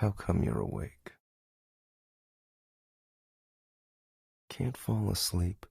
How come you're awake? Can't fall asleep?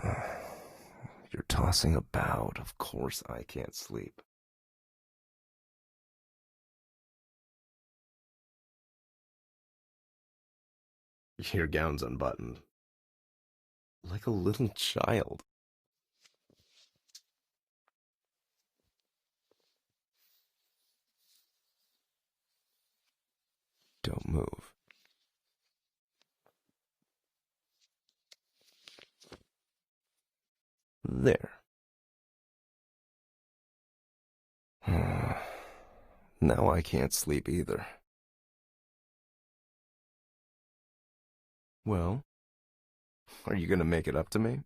You're tossing about. Of course I can't sleep. Your gown's unbuttoned. Like a little child. Don't move. There. Now I can't sleep either. Well, are you gonna make it up to me?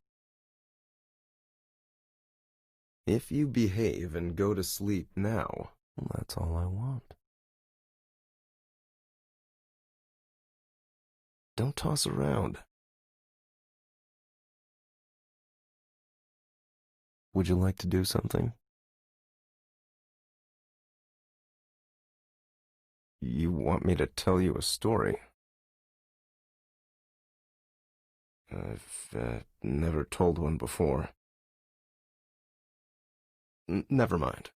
If you behave and go to sleep now, that's all I want. Don't toss around. Would you like to do something? You want me to tell you a story? I've never told one before. Never mind.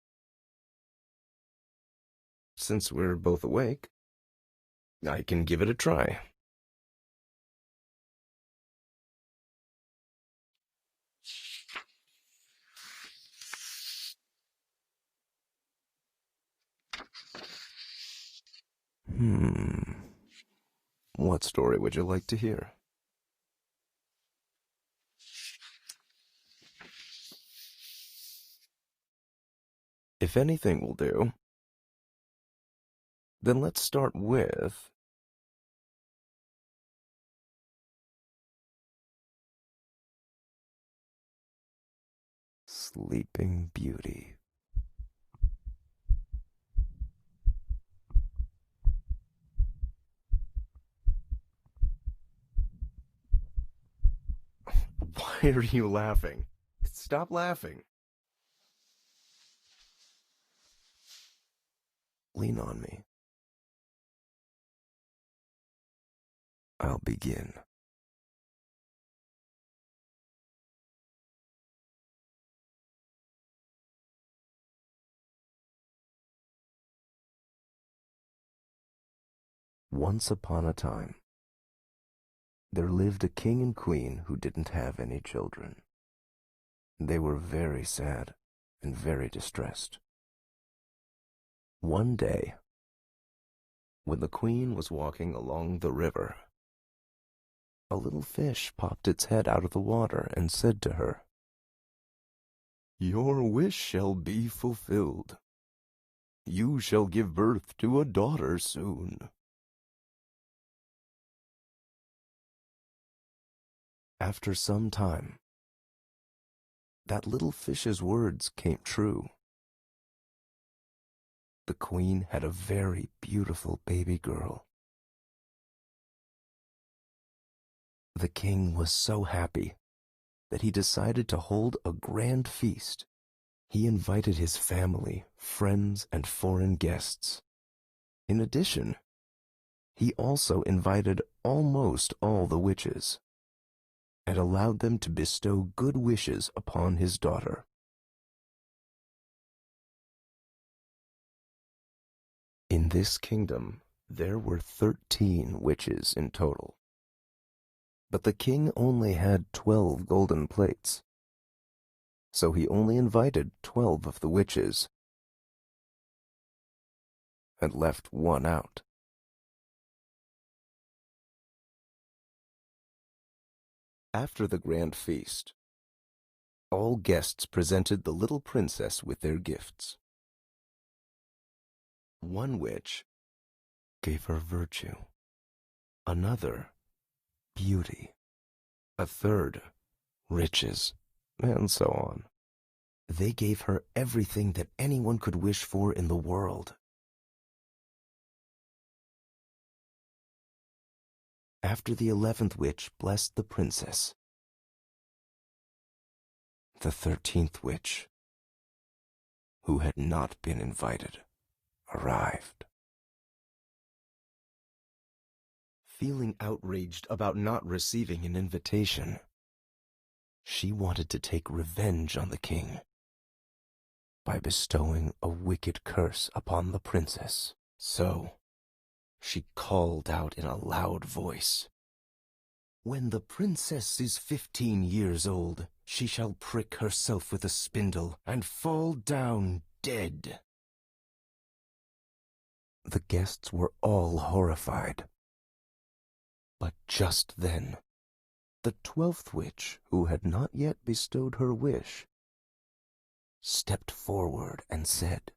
Since we're both awake, I can give it a try. What story would you like to hear? If anything will do, then let's start with Sleeping Beauty. Why are you laughing? Stop laughing. Lean on me. I'll begin. Once upon a time, there lived a king and queen who didn't have any children. They were very sad and very distressed. One day, when the queen was walking along the river, a little fish popped its head out of the water and said to her, "Your wish shall be fulfilled. You shall give birth to a daughter soon." After some time, that little fish's words came true. The queen had a very beautiful baby girl. The king was so happy that he decided to hold a grand feast. He invited his family, friends, and foreign guests. In addition, he also invited almost all the witches and allowed them to bestow good wishes upon his daughter. In this kingdom, there were 13 witches in total. But the king only had 12 golden plates, so he only invited 12 of the witches and left one out. After the grand feast, all guests presented the little princess with their gifts. One witch gave her virtue, another beauty, a third riches, and so on. They gave her everything that anyone could wish for in the world. After the 11th witch blessed the princess, the 13th witch who had not been invited, arrived. Feeling outraged about not receiving an invitation, she wanted to take revenge on the king by bestowing a wicked curse upon the princess. So, she called out in a loud voice, "When the princess is 15 years old, she shall prick herself with a spindle and fall down dead." The guests were all horrified. But just then, the 12th witch, who had not yet bestowed her wish, stepped forward and said,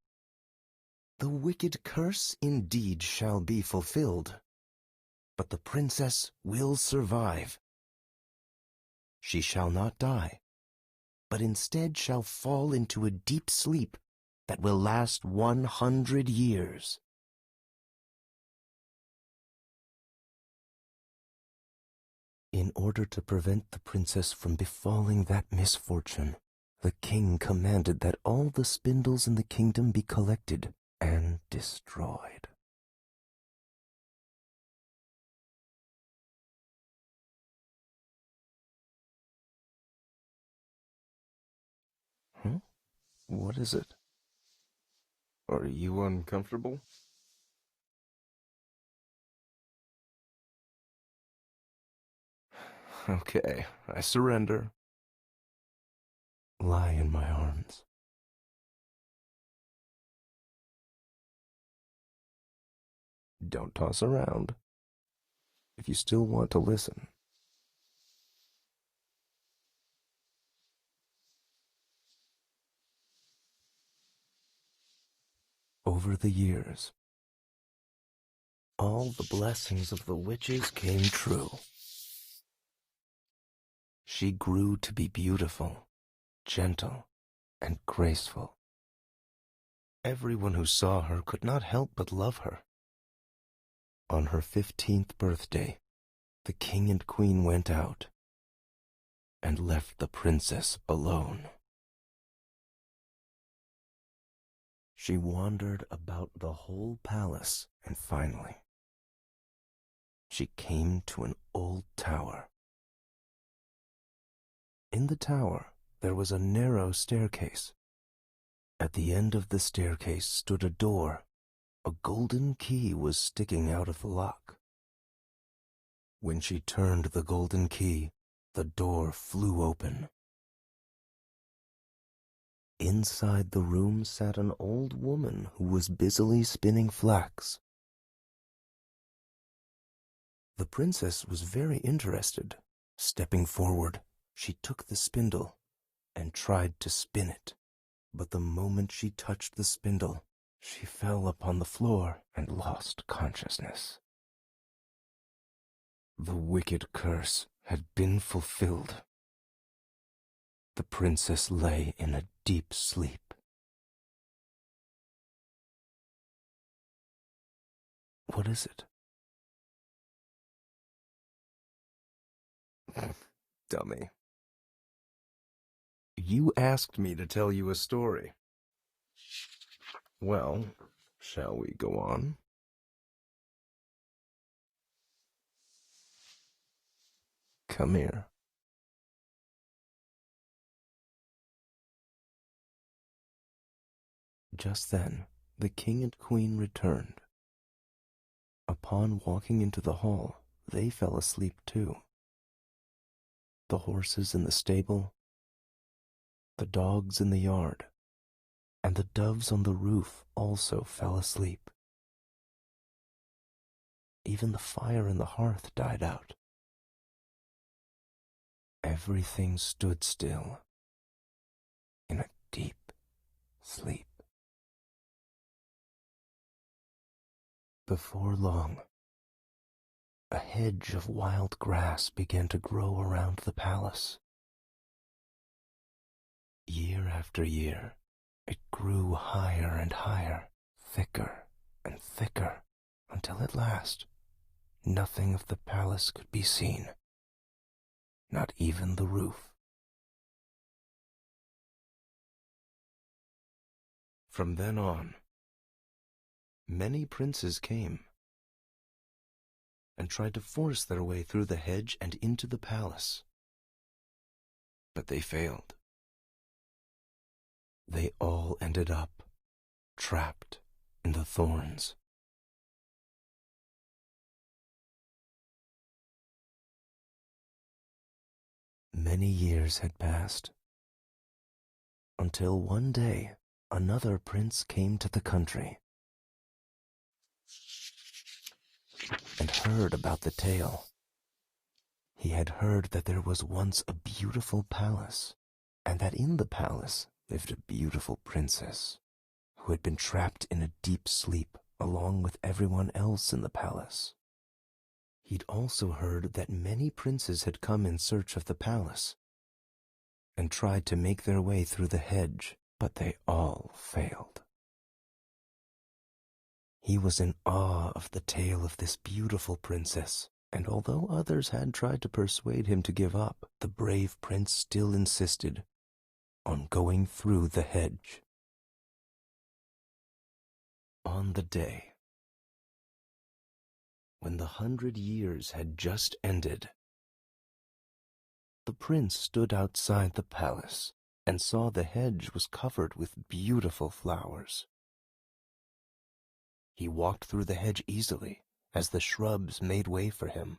"The wicked curse indeed shall be fulfilled, but the princess will survive. She shall not die, but instead shall fall into a deep sleep that will last 100 years. In order to prevent the princess from befalling that misfortune, the king commanded that all the spindles in the kingdom be collected and destroyed. Huh? What is it? Are you uncomfortable? Okay, I surrender. Lie in my arms. Don't toss around. If you still want to listen. Over the years, all the blessings of the witches came true. She grew to be beautiful, gentle, and graceful. Everyone who saw her could not help but love her. On her 15th birthday, the king and queen went out and left the princess alone. She wandered about the whole palace, and finally, she came to an old tower. In the tower, there was a narrow staircase. At the end of the staircase stood a door. A golden key was sticking out of the lock. When she turned the golden key, the door flew open. Inside the room sat an old woman who was busily spinning flax. The princess was very interested. Stepping forward, she took the spindle and tried to spin it. But the moment she touched the spindle, she fell upon the floor and lost consciousness. The wicked curse had been fulfilled. The princess lay in a deep sleep. What is it? Dummy. You asked me to tell you a story. Well, shall we go on? Come here. Just then, the king and queen returned. Upon walking into the hall, they fell asleep too. The horses in the stable, the dogs in the yard, and the doves on the roof also fell asleep. Even the fire in the hearth died out. Everything stood still in a deep sleep. Before long, a hedge of wild grass began to grow around the palace. Year after year, it grew higher and higher, thicker and thicker, until at last, nothing of the palace could be seen, not even the roof. From then on, many princes came and tried to force their way through the hedge and into the palace. But they failed. They all ended up trapped in the thorns. Many years had passed, until one day another prince came to the country and heard about the tale. He had heard that there was once a beautiful palace, and that in the palace lived a beautiful princess who had been trapped in a deep sleep along with everyone else in the palace. He'd also heard that many princes had come in search of the palace and tried to make their way through the hedge, but they all failed. He was in awe of the tale of this beautiful princess, and although others had tried to persuade him to give up, the brave prince still insisted on going through the hedge. On the day when the 100 years had just ended, the prince stood outside the palace and saw the hedge was covered with beautiful flowers. He walked through the hedge easily as the shrubs made way for him.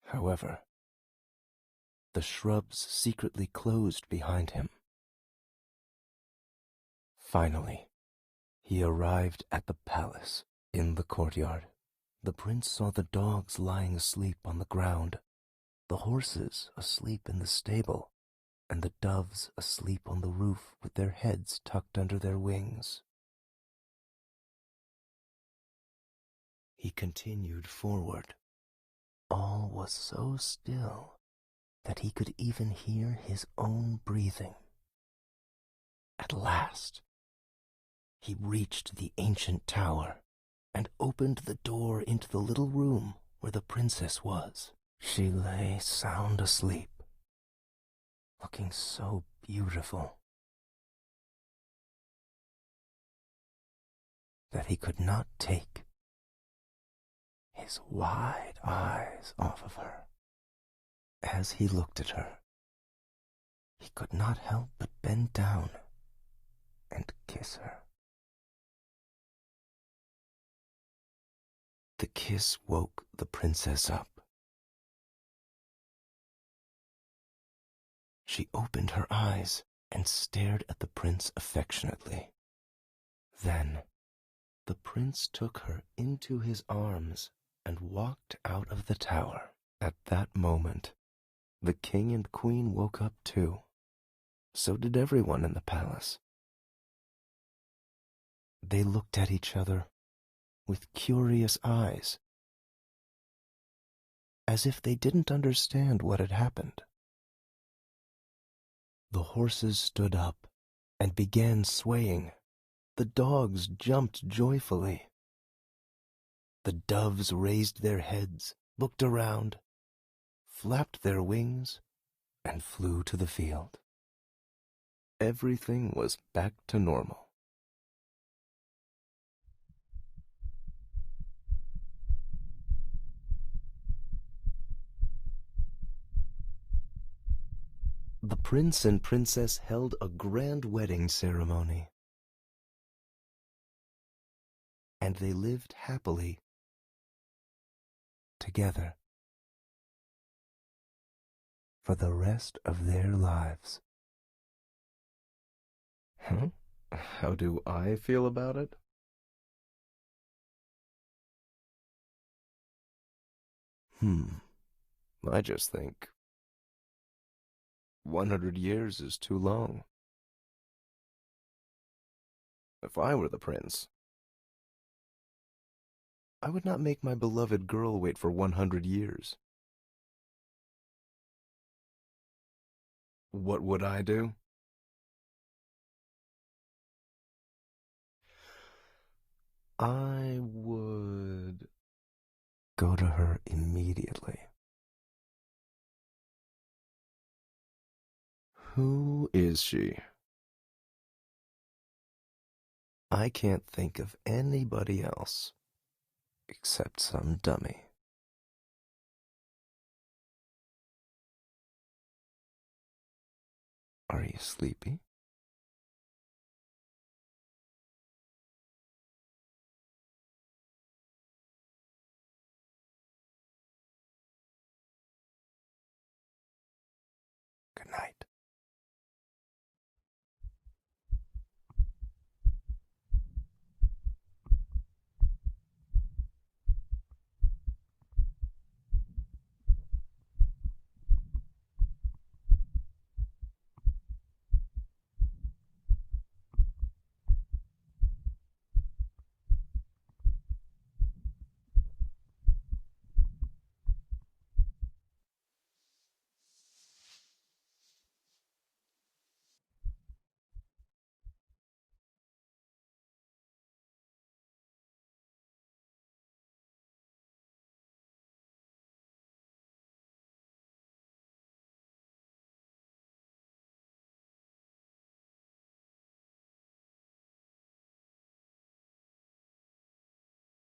However, the shrubs secretly closed behind him. Finally, he arrived at the palace. In the courtyard, the prince saw the dogs lying asleep on the ground, the horses asleep in the stable, and the doves asleep on the roof with their heads tucked under their wings. He continued forward. All was so still that he could even hear his own breathing. At last, he reached the ancient tower and opened the door into the little room where the princess was. She lay sound asleep, looking so beautiful that he could not take his wide eyes off of her. As he looked at her, he could not help but bend down and kiss her. The kiss woke the princess up. She opened her eyes and stared at the prince affectionately. Then the prince took her into his arms and walked out of the tower. At that moment, the king and queen woke up too. So did everyone in the palace. They looked at each other with curious eyes, as if they didn't understand what had happened. The horses stood up and began swaying. The dogs jumped joyfully. The doves raised their heads, looked around, flapped their wings, and flew to the field. Everything was back to normal. The prince and princess held a grand wedding ceremony, and they lived happily together for the rest of their lives. Huh? How do I feel about it? I just think 100 years is too long. If I were the prince, I would not make my beloved girl wait for 100 years. What would I do? I would go to her immediately. Who is she? I can't think of anybody else except some dummy. Are you sleepy?